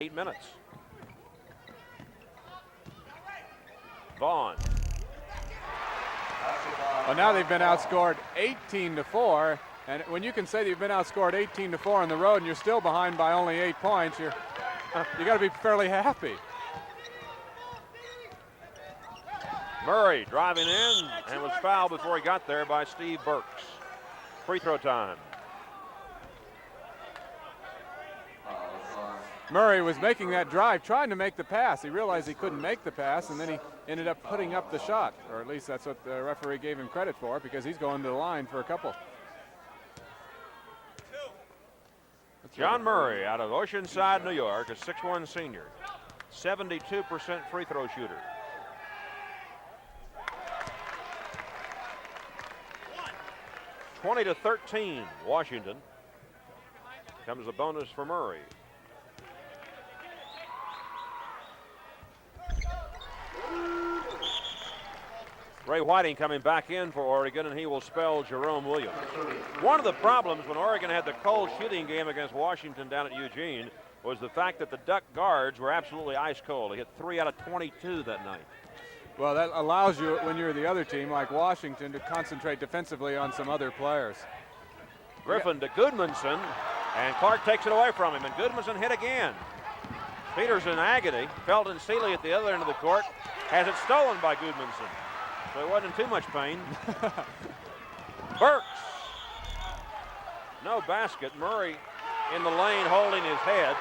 8 minutes. Vaughn. Well, now they've been outscored 18-4, and when you can say that you've been outscored 18-4 on the road and you're still behind by only 8 points, you got to be fairly happy. Murray driving in and was fouled before he got there by Steve Burks. Free throw time. Murray was making that drive, trying to make the pass. He realized he couldn't make the pass, and then he ended up putting up the shot, or at least that's what the referee gave him credit for, because he's going to the line for a couple. John Murray out of Oceanside, New York, a 6'1 senior, 72% free throw shooter. (20-13) Washington. Comes the bonus for Murray. Ray Whiting coming back in for Oregon, and he will spell Jerome Williams. One of the problems when Oregon had the cold shooting game against Washington down at Eugene was the fact that the Duck guards were absolutely ice cold. They hit 3 out of 22 that night. Well, that allows you, when you're the other team like Washington, to concentrate defensively on some other players. Griffin to Goodmanson, and Clark takes it away from him, and Goodmanson hit again. Peters in agony. Felton Seeley at the other end of the court has it stolen by Goodmanson. So he wasn't in too much pain. Burks. No basket. Murray in the lane holding his head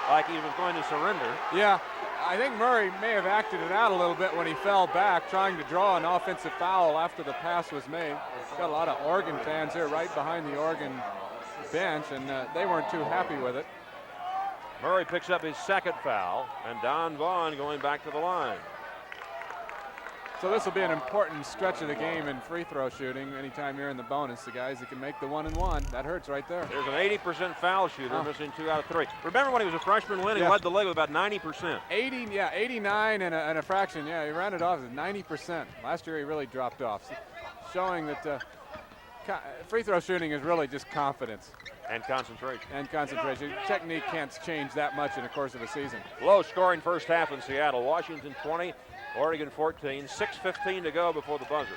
like he was going to surrender. Yeah, I think Murray may have acted it out a little bit when he fell back, trying to draw an offensive foul after the pass was made. Got a lot of Oregon fans here right behind the Oregon bench, and they weren't too happy with it. Murray picks up his second foul, and Don Vaughn going back to the line. So this will be an important stretch of the game in free throw shooting. Anytime you're in the bonus, the guys that can make the 1-and-1, that hurts right there. There's an 80% foul shooter, missing 2 out of 3. Remember when he was a freshman, Lynn, he led the league with about 90%. 89 and a fraction. Yeah, he ran it off at 90%. Last year he really dropped off, showing that free throw shooting is really just confidence. And concentration. And concentration. Technique can't change that much in the course of a season. Low scoring first half in Seattle. Washington 20, Oregon 14. 6:15 to go before the buzzer.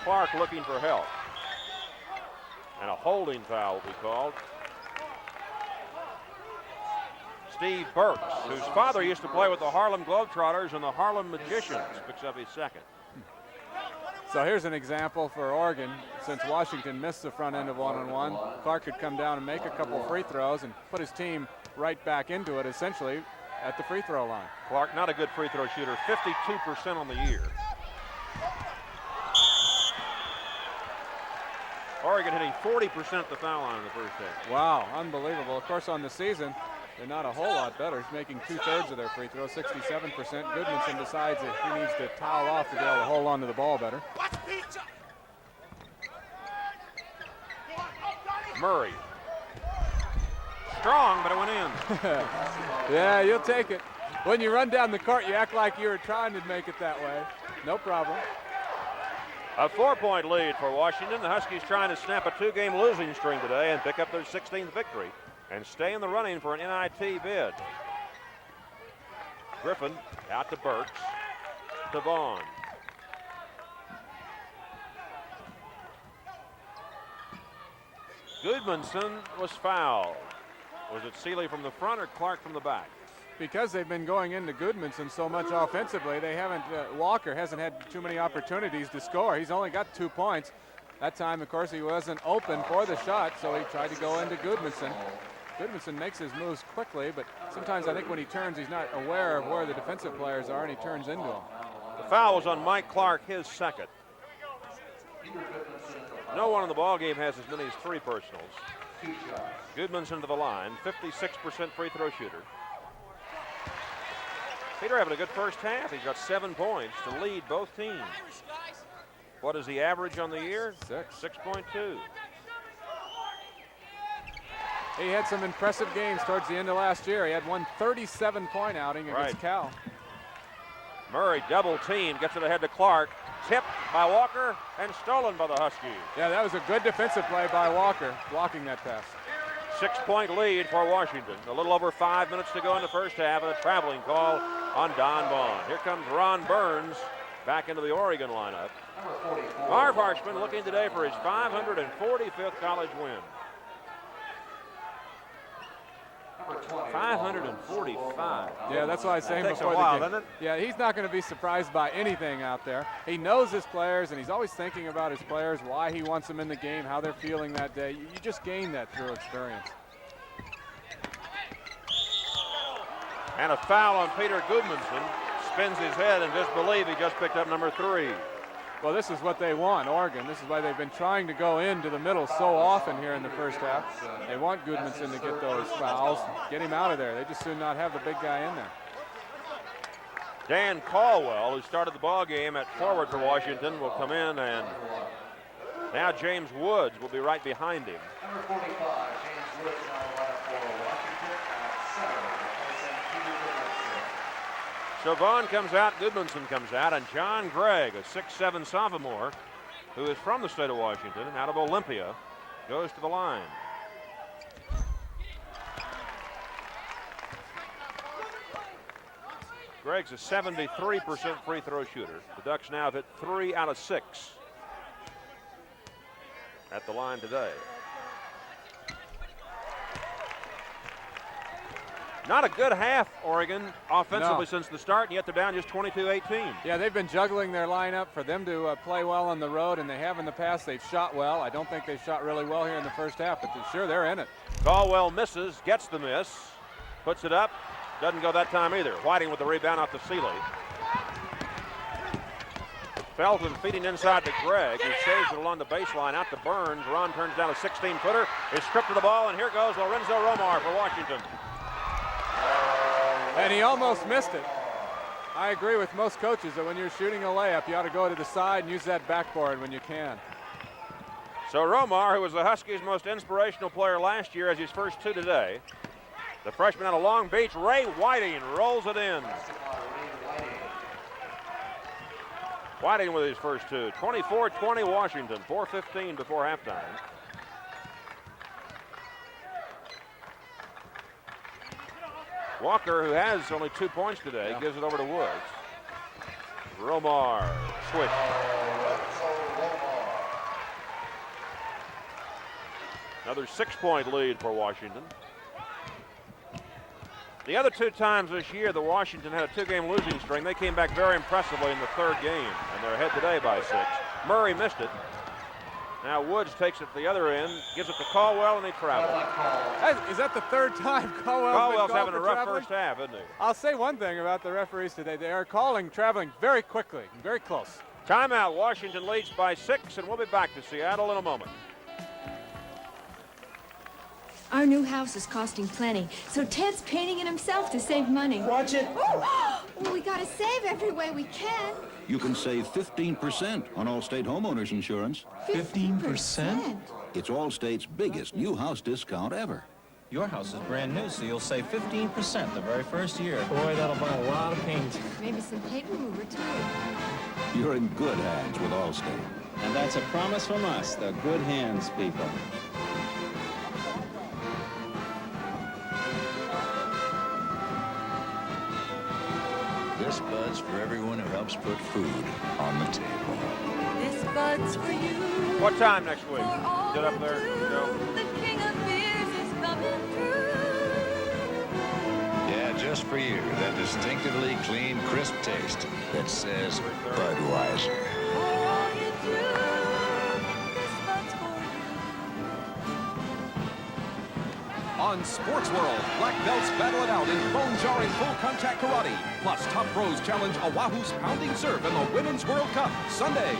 Clark looking for help. And a holding foul will be called. Steve Burks, whose father used to play with the Harlem Globetrotters and the Harlem Magicians, picks up his second. So here's an example for Oregon. Since Washington missed the front end of 1-on-1, Clark could come down and make a couple free throws and put his team right back into it, essentially, at the free throw line. Clark, not a good free throw shooter, 52% on the year. Oregon hitting 40% at the foul line in the first half. Wow, unbelievable. Of course, on the season, they're not a whole lot better. He's making 2/3 of their free throws, 67%. Goodmanson decides that he needs to towel off to be able to hold on to the ball better. Murray. Strong, but it went in. Yeah, you'll take it. When you run down the court, you act like you were trying to make it that way. No problem. A 4-point lead for Washington. The Huskies trying to snap a 2-game losing streak today and pick up their 16th victory and stay in the running for an NIT bid. Griffin out to Burks, to Vaughn. Goodmanson was fouled. Was it Seeley from the front or Clark from the back? Because they've been going into Goodmanson so much offensively, they haven't. Walker hasn't had too many opportunities to score. He's only got 2 points. That time, of course, he wasn't open for the shot, so he tried to go into Goodmanson. Goodmanson makes his moves quickly, but sometimes I think when he turns, he's not aware of where the defensive players are, and he turns into them. The foul was on Mike Clark, his second. No one in the ballgame has as many as 3 personals. Goodmanson to the line, 56% free throw shooter. Peter having a good first half. He's got 7 points to lead both teams. What is the average on the year? 6.2. He had some impressive games towards the end of last year. He had one 37-point outing against Cal. Murray double team, gets it ahead to Clark. Tipped by Walker and stolen by the Huskies. Yeah, that was a good defensive play by Walker, blocking that pass. 6-point lead for Washington. A little over 5 minutes to go in the first half, and a traveling call on Don Vaughn. Here comes Ron Burns back into the Oregon lineup. Marv Harshman looking today for his 545th college win. 545. Yeah, that's why I was saying before the game. Doesn't it? Yeah, he's not going to be surprised by anything out there. He knows his players, and he's always thinking about his players, why he wants them in the game, how they're feeling that day. You just gain that through experience. And a foul on Peter Gudmundsson. Spins his head in disbelief. He just picked up number 3. Well, this is what they want, Oregon. This is why they've been trying to go into the middle so often here in the first half. They want Gudmundsson to get those fouls, get him out of there. They just do not have the big guy in there. Dan Caldwell, who started the ball game at forward for Washington, will come in, and now James Woods will be right behind him. Number 45, James Woods, now lineup for Washington at center. So Vaughn comes out, Gudmundsson comes out, and John Gregg, a 6'7" sophomore who is from the state of Washington, out of Olympia, goes to the line. Gregg's a 73% free throw shooter. The Ducks now have hit 3 out of 6 at the line today. Not a good half, Oregon, offensively since the start, and yet they're down just 22-18. Yeah, they've been juggling their lineup for them to play well on the road, and they have in the past. They've shot well. I don't think they've shot really well here in the first half, but sure, they're in it. Caldwell misses, gets the miss, puts it up, doesn't go that time either. Whiting with the rebound off the Seeley. Felton feeding inside to Gregg, who saves it along the baseline out to Burns. Ron turns down a 16-footer, is stripped of the ball, and here goes Lorenzo Romar for Washington. And he almost missed it. I agree with most coaches that when you're shooting a layup, you ought to go to the side and use that backboard when you can. So Romar, who was the Huskies' most inspirational player last year, has his first 2 today. The freshman out of Long Beach, Ray Whiting, rolls it in. Whiting with his first 2. 24-20 Washington, 4:15 before halftime. Walker, who has only 2 points today, gives it over to Woods. Romar, switch. Another 6-point lead for Washington. The other 2 times this year that Washington had a 2-game losing string, they came back very impressively in the 3rd game, and they're ahead today by 6. Murray missed it. Now Woods takes it to the other end, gives it to Caldwell, and he travels. Is that the 3rd time Caldwell's having a rough first half, isn't he? I'll say one thing about the referees today. They are calling traveling very quickly, very close. Timeout. Washington leads by 6, and we'll be back to Seattle in a moment. Our new house is costing plenty, so Ted's painting it himself to save money. Watch it. Oh, well, we gotta save every way we can. You can save 15% on Allstate homeowners insurance. 15%? It's Allstate's biggest new house discount ever. Your house is brand new, so you'll save 15% the very first year. Boy, that'll buy a lot of paint. Maybe some paint remover, too. You're in good hands with Allstate. And that's a promise from us, the good hands people. This Bud's for everyone who helps put food on the table. This Bud's for you. What time next week? Get up there, Joe. The king of beers is coming through. Yeah, just for you. That distinctively clean, crisp taste that says Budweiser. For all you do, this Bud's for you. On Sports World, black belts battle it out in bone-jarring full-contact karate. Plus, top pros challenge Oahu's pounding serve in the Women's World Cup Sunday.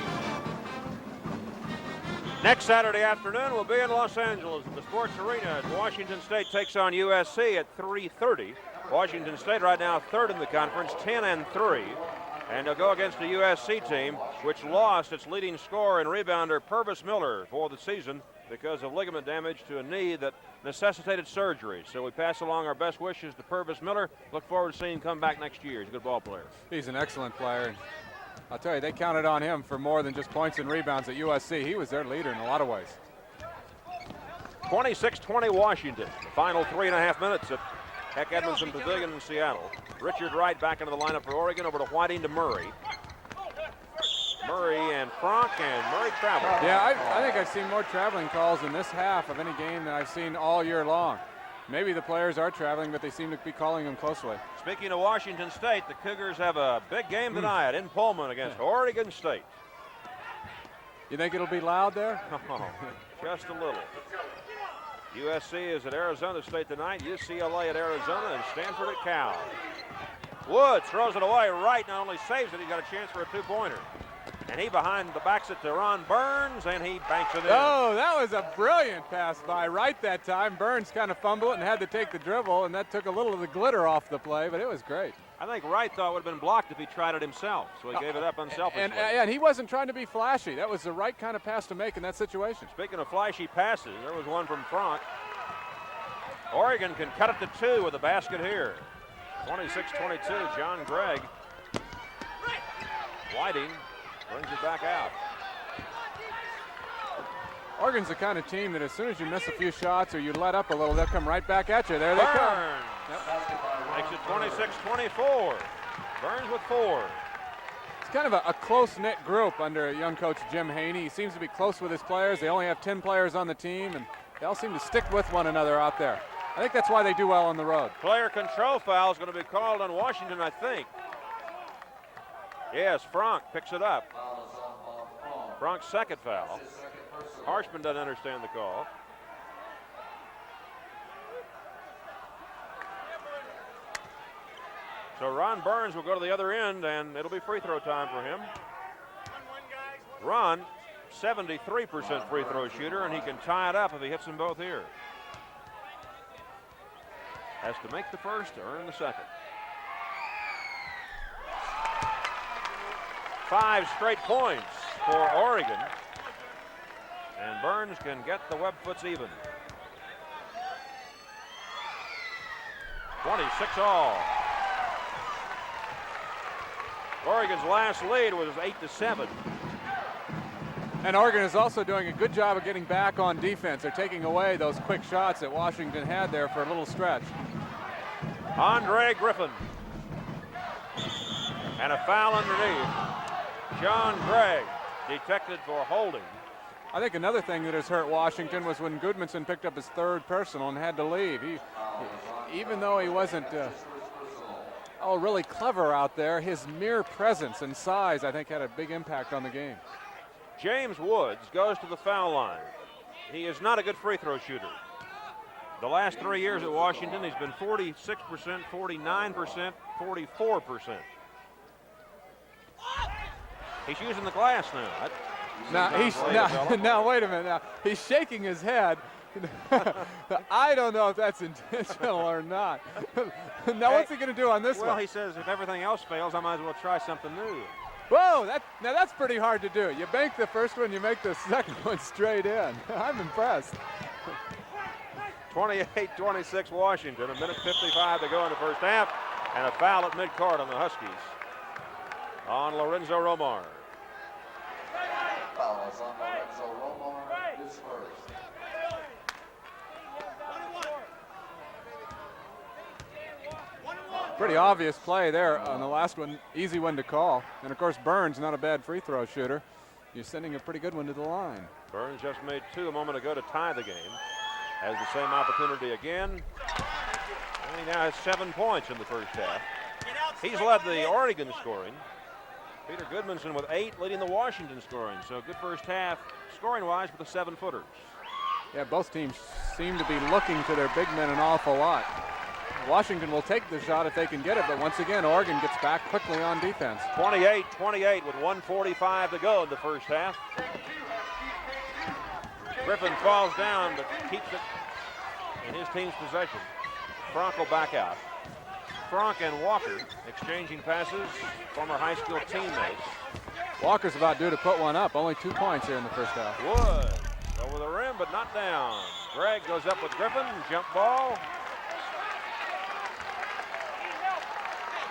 Next Saturday afternoon, we'll be in Los Angeles at the Sports Arena as Washington State takes on USC at 3:30. Washington State right now 3rd in the conference, 10-3. And they'll go against a USC team which lost its leading scorer and rebounder, Purvis Miller, for the season because of ligament damage to a knee that necessitated surgery. So we pass along our best wishes to Purvis Miller. Look forward to seeing him come back next year. He's a good ball player. He's an excellent player. I'll tell you, they counted on him for more than just points and rebounds at USC. He was their leader in a lot of ways. 26-20 Washington. The final 3.5 minutes at Heck Edmondson Pavilion in Seattle. Richard Wright back into the lineup for Oregon, over to Whiting to Murray. Murray and Frank, and Murray travel. Yeah, I think I've seen more traveling calls in this half of any game than I've seen all year long. Maybe the players are traveling, but they seem to be calling them closely. Speaking of Washington State, the Cougars have a big game tonight in Pullman against Oregon State. You think it'll be loud there? Oh, just a little. USC is at Arizona State tonight, UCLA at Arizona, and Stanford at Cal. Woods throws it away. Wright not only saves it, he's got a chance for a two-pointer. And he behind the backs it to Ron Burns, and he banks it in. Oh, that was a brilliant pass by Wright that time. Burns kind of fumbled and had to take the dribble, and that took a little of the glitter off the play, but it was great. I think Wright thought it would have been blocked if he tried it himself, so he gave it up unselfishly. And he wasn't trying to be flashy. That was the right kind of pass to make in that situation. Speaking of flashy passes, there was one from Frank. Oregon can cut it to 2 with a basket here. 26-22, John Gregg. Whiting brings it back out. Oregon's the kind of team that as soon as you miss a few shots or you let up a little, they'll come right back at you. There they come. Yep. Makes it 26-24. Burns with 4. It's kind of a close-knit group under young coach Jim Haney. He seems to be close with his players. They only have 10 players on the team, and they all seem to stick with one another out there. I think that's why they do well on the road. Player control foul is going to be called on Washington, I think. Yes, Frank picks it up. Frank's second foul. Harshman doesn't understand the call. So Ron Burns will go to the other end, and it'll be free throw time for him. Ron, 73% free throw shooter, and he can tie it up if he hits them both here. Has to make the first to earn the second. 5 straight points for Oregon. And Burns can get the Webfoots even. 26 all. Oregon's last lead was 8-7. And Oregon is also doing a good job of getting back on defense. They're taking away those quick shots that Washington had there for a little stretch. Andre Griffin. And a foul underneath. John Gregg detected for holding. I think another thing that has hurt Washington was when Goodmanson picked up his 3rd personal and had to leave. Even though he wasn't really clever out there, his mere presence and size, I think, had a big impact on the game. James Woods goes to the foul line. He is not a good free throw shooter. The last 3 years at Washington, he's been 46%, 49%, 44%. He's using the glass now. Now wait a minute. Now he's shaking his head. I don't know if that's intentional or not. Now what's he going to do on this one? Well, he says if everything else fails, I might as well try something new. Whoa, now that's pretty hard to do. You bank the first one, you make the second one straight in. I'm impressed. 28-26 Washington, 1:55 to go in the first half, and a foul at midcourt on the Huskies on Lorenzo Romar. Foul is on Lorenzo Romar, his first. Pretty obvious play there on the last one, easy one to call. And of course Burns, not a bad free throw shooter. You're sending a pretty good one to the line. Burns just made 2 a moment ago to tie the game. Has the same opportunity again. And he now has 7 points in the first half. He's led the Oregon scoring. Peter Goodmanson with 8 leading the Washington scoring. So good first half scoring-wise with the 7-footers. Yeah, both teams seem to be looking to their big men an awful lot. Washington will take the shot if they can get it, but once again, Oregon gets back quickly on defense. 28-28 with 1:45 to go in the first half. Griffin falls down, but keeps it in his team's possession. Frank will back out. Frank and Walker exchanging passes, former high school teammates. Walker's about due to put one up. Only 2 points here in the first half. Woods over the rim, but not down. Gregg goes up with Griffin, jump ball.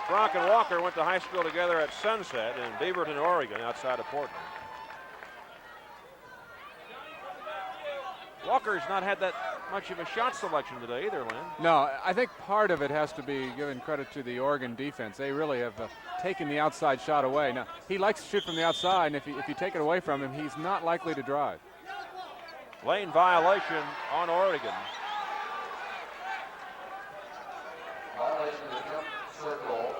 Frank and Walker went to high school together at Sunset in Beaverton, Oregon, outside of Portland. Walker's not had that much of a shot selection today either, Lynn. No, I think part of it has to be given credit to the Oregon defense. They really have taken the outside shot away. Now, he likes to shoot from the outside, and if you take it away from him, he's not likely to drive. Lane violation on Oregon. Violation of the jump circle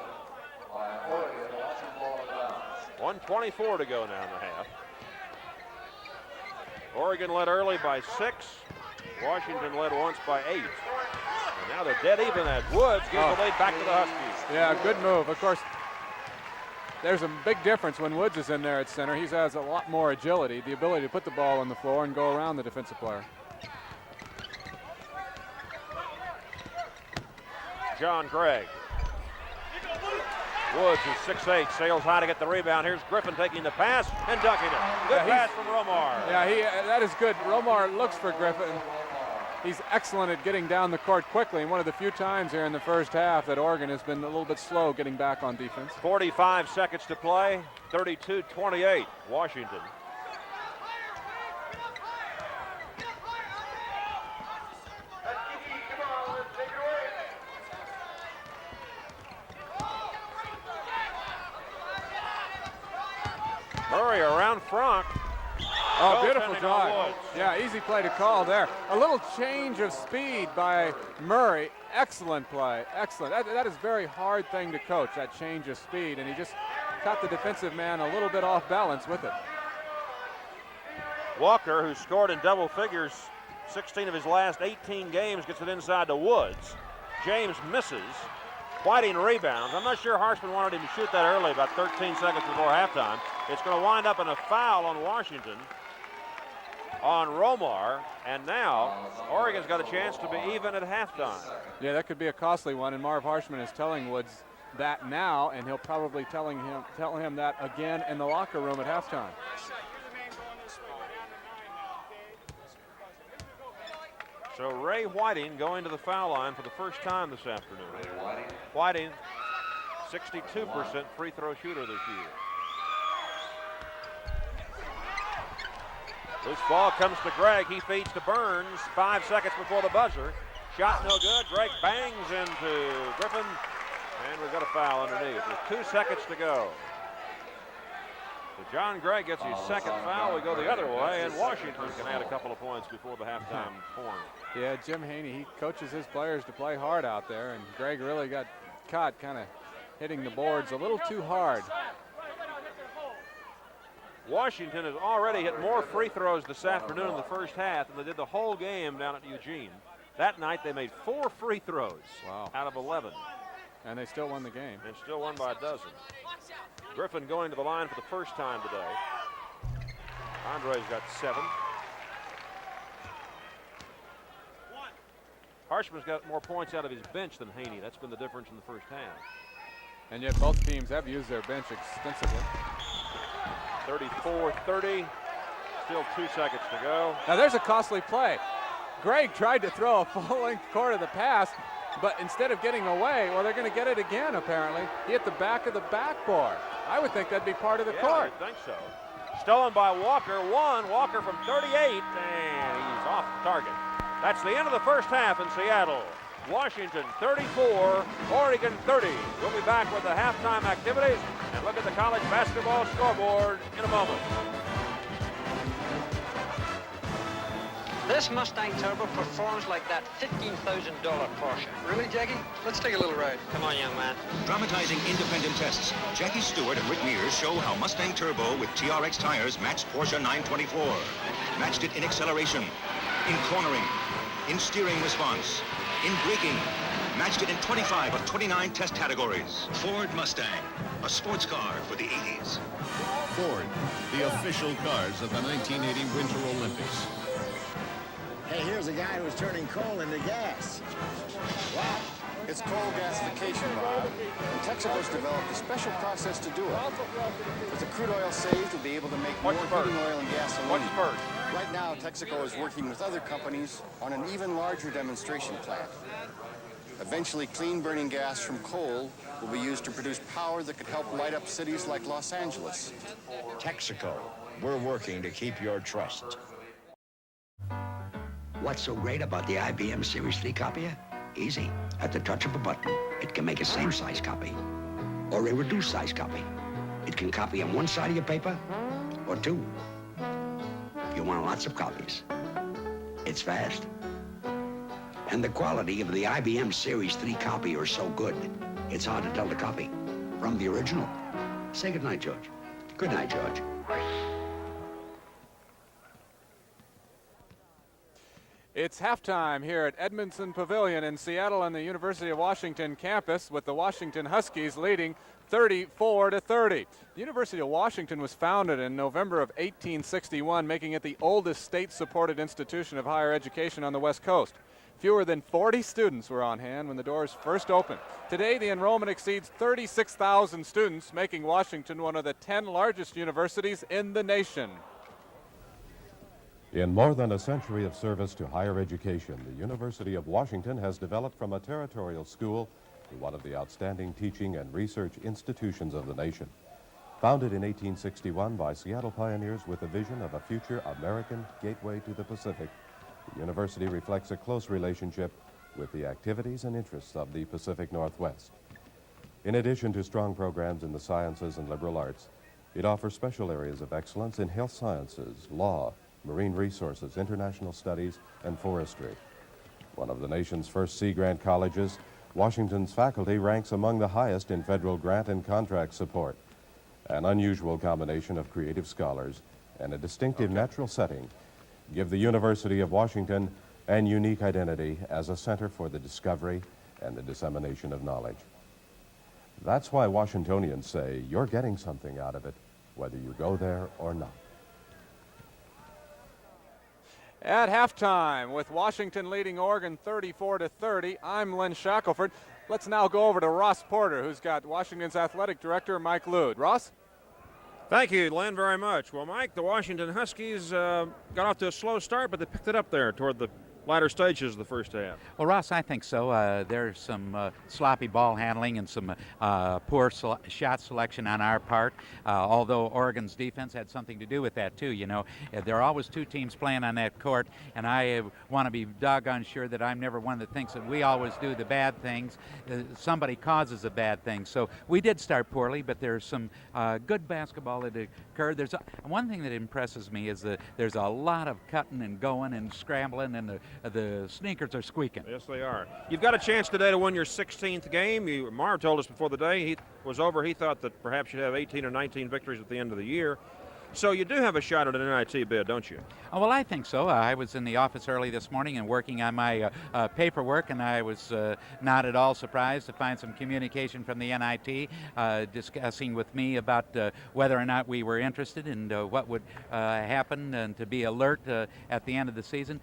by Oregon, watching ball in bounds. 1:24 to go now in the half. Oregon led early by 6. Washington led once by 8. And now they're dead even as Woods gives the lead back to the Huskies. Yeah, good move. Of course, there's a big difference when Woods is in there at center. He has a lot more agility, the ability to put the ball on the floor and go around the defensive player. John Gregg. Woods is 6'8", sails high to get the rebound. Here's Griffin taking the pass and dunking it. Good pass from Romar. Yeah, that is good. Romar looks for Griffin. He's excellent at getting down the court quickly, and one of the few times here in the first half that Oregon has been a little bit slow getting back on defense. 45 seconds to play, 32-28, Washington. Murray around Franck. Oh, beautiful drive. Yeah, easy play to call there. A little change of speed by Murray. Excellent play, excellent. That is a very hard thing to coach, that change of speed, and he just caught the defensive man a little bit off balance with it. Walker, who scored in double figures 16 of his last 18 games, gets it inside to Woods. James misses. Whiting rebounds. I'm not sure Harshman wanted him to shoot that early, about 13 seconds before halftime. It's going to wind up in a foul on Washington, on Romar, and now Oregon's got a chance to be even at halftime. Yeah, that could be a costly one, and Marv Harshman is telling Woods that now, and he'll probably tell him that again in the locker room at halftime. So Ray Whiting going to the foul line for the first time this afternoon. Whiting, 62% free throw shooter this year. Loose ball comes to Gregg. He feeds to Burns. 5 seconds before the buzzer. Shot no good. Gregg bangs into Griffin. And we've got a foul underneath with 2 seconds to go. So John Gregg gets his second foul. We go the other way, and Washington can add a couple of points before the halftime horn. Yeah, Jim Haney, he coaches his players to play hard out there, and Gregg really got caught kind of hitting the boards a little too hard. Washington has already hit more free throws this afternoon in the first half than they did the whole game down at Eugene. That night they made 4 free throws out of 11. And they still won the game. And still won by a dozen. Griffin going to the line for the first time today. Andre's got 7. Harshman's got more points out of his bench than Haney. That's been the difference in the first half. And yet both teams have used their bench extensively. 34-30. Still 2 seconds to go. Now there's a costly play. Gregg tried to throw a full-length court of the pass, but instead of getting away, well, they're going to get it again, apparently. He hit the back of the backboard. I would think that'd be part of the court. I think so. Stolen by Walker. Walker from 38, and he's off the target. That's the end of the first half in Seattle. Washington 34, Oregon 30. We'll be back with the halftime activities and look at the college basketball scoreboard in a moment. This Mustang Turbo performs like that $15,000 Porsche. Really, Jackie? Let's take a little ride. Come on, young man. Dramatizing independent tests, Jackie Stewart and Rick Mears show how Mustang Turbo with TRX tires matched Porsche 924. Matched it in acceleration, in cornering, in steering response, in braking. Matched it in 25 of 29 test categories. Ford Mustang, a sports car for the 80s. Ford, the official cars of the 1980 Winter Olympics. Hey, here's a guy who's turning coal into gas. Wow. It's coal gasification, Bob. And Texaco's developed a special process to do it. With the crude oil saved, we'll be able to make more heating oil and gasoline. What's first? Right now, Texaco is working with other companies on an even larger demonstration plant. Eventually, clean-burning gas from coal will be used to produce power that could help light up cities like Los Angeles. Texaco, we're working to keep your trust. What's so great about the IBM Series 3 copier? Easy. At the touch of a button, it can make a same-size copy or a reduced-size copy. It can copy on one side of your paper or two. If you want lots of copies, it's fast. And the quality of the IBM Series 3 copier is so good, it's hard to tell the copy from the original. Say goodnight, George. Good night, George. It's halftime here at Edmondson Pavilion in Seattle on the University of Washington campus, with the Washington Huskies leading 34-30. The University of Washington was founded in November of 1861, making it the oldest state-supported institution of higher education on the West Coast. Fewer than 40 students were on hand when the doors first opened. Today, the enrollment exceeds 36,000 students, making Washington one of the 10 largest universities in the nation. In more than a century of service to higher education, the University of Washington has developed from a territorial school to one of the outstanding teaching and research institutions of the nation. Founded in 1861 by Seattle pioneers with a vision of a future American gateway to the Pacific, the university reflects a close relationship with the activities and interests of the Pacific Northwest. In addition to strong programs in the sciences and liberal arts, it offers special areas of excellence in health sciences, law, marine resources, international studies, and forestry. One of the nation's first Sea Grant colleges, Washington's faculty ranks among the highest in federal grant and contract support. An unusual combination of creative scholars and a distinctive natural setting give the University of Washington an unique identity as a center for the discovery and the dissemination of knowledge. That's why Washingtonians say you're getting something out of it, whether you go there or not. At halftime, with Washington leading Oregon 34-30, I'm Len Shackelford. Let's now go over to Ross Porter, who's got Washington's athletic director, Mike Lude. Ross? Thank you, Len, very much. Well, Mike, the Washington Huskies got off to a slow start, but they picked it up there toward the latter stages of the first half. Well, Ross, I think so. There's some sloppy ball handling and some poor shot selection on our part, although Oregon's defense had something to do with that, too. You know, there are always two teams playing on that court, and I want to be doggone sure that I'm never one that thinks that we always do the bad things. Somebody causes a bad thing. So we did start poorly, but there's some good basketball that occurred. There's one thing that impresses me is that there's a lot of cutting and going and scrambling, and the sneakers are squeaking. Yes, they are. You've got a chance today to win your 16th game. Marv told us before the day he was over, he thought that perhaps you'd have 18 or 19 victories at the end of the year. So you do have a shot at an NIT bid, don't you? Oh, well, I think so. I was in the office early this morning and working on my paperwork, and I was not at all surprised to find some communication from the NIT discussing with me about whether or not we were interested and what would happen, and to be alert at the end of the season.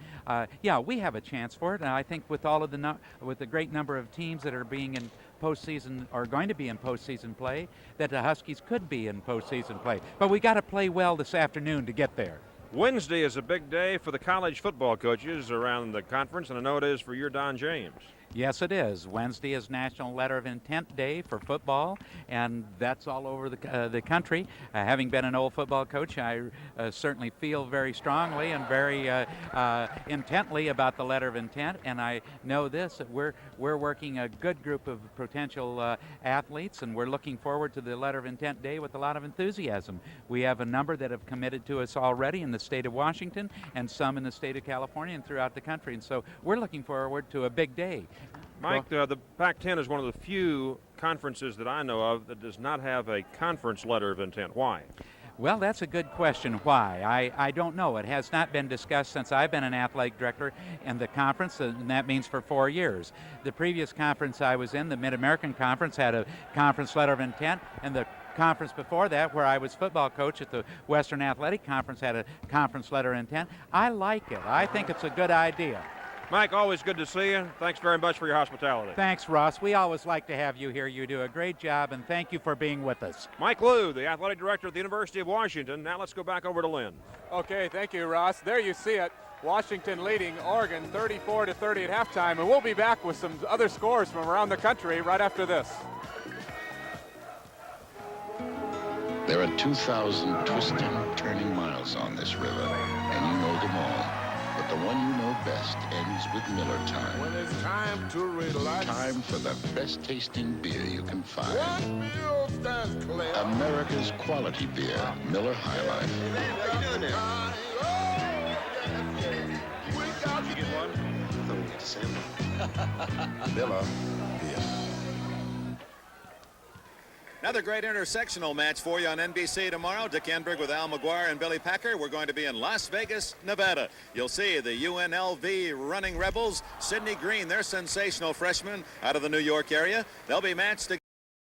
Yeah, we have a chance for it, and I think with all of with the great number of teams that are being in postseason, or going to be in postseason play, that the Huskies could be in postseason play. But we got to play well this afternoon to get there. Wednesday is a big day for the college football coaches around the conference, and I know it is for your Don James. Yes, it is. Wednesday is National Letter of Intent Day for football, and that's all over the country. Having been an old football coach, I certainly feel very strongly and very intently about the letter of intent, and I know this, that we're working a good group of potential athletes, and we're looking forward to the Letter of Intent Day with a lot of enthusiasm. We have a number that have committed to us already in the state of Washington, and some in the state of California and throughout the country, and so we're looking forward to a big day. Mike, the Pac-10 is one of the few conferences that I know of that does not have a conference letter of intent. Why? Well, that's a good question. Why? I don't know. It has not been discussed since I've been an athletic director in the conference, and that means for 4 years. The previous conference I was in, the Mid-American Conference, had a conference letter of intent, and the conference before that, where I was football coach at the Western Athletic Conference, had a conference letter of intent. I like it. I think it's a good idea. Mike, always good to see you. Thanks very much for your hospitality. Thanks, Ross. We always like to have you here. You do a great job, and thank you for being with us. Mike Liu, the athletic director at the University of Washington. Now let's go back over to Lynn. Okay, thank you, Ross. There you see it. Washington leading Oregon 34-30 at halftime, and we'll be back with some other scores from around the country right after this. There are 2,000 twisting, turning miles on this river, and you know them all. But the one you know best ends with Miller time. When it's time to relax. Time for the best tasting beer you can find. One mule stands clear. America's quality beer, Miller High Life. Hey, man, how you doing there? Did you get one? I thought we got to sample. Miller beer. Another great intersectional match for you on NBC tomorrow. Dick Enberg with Al McGuire and Billy Packer. We're going to be in Las Vegas, Nevada. You'll see the UNLV Running Rebels, Sidney Green, their sensational freshman out of the New York area. They'll be matched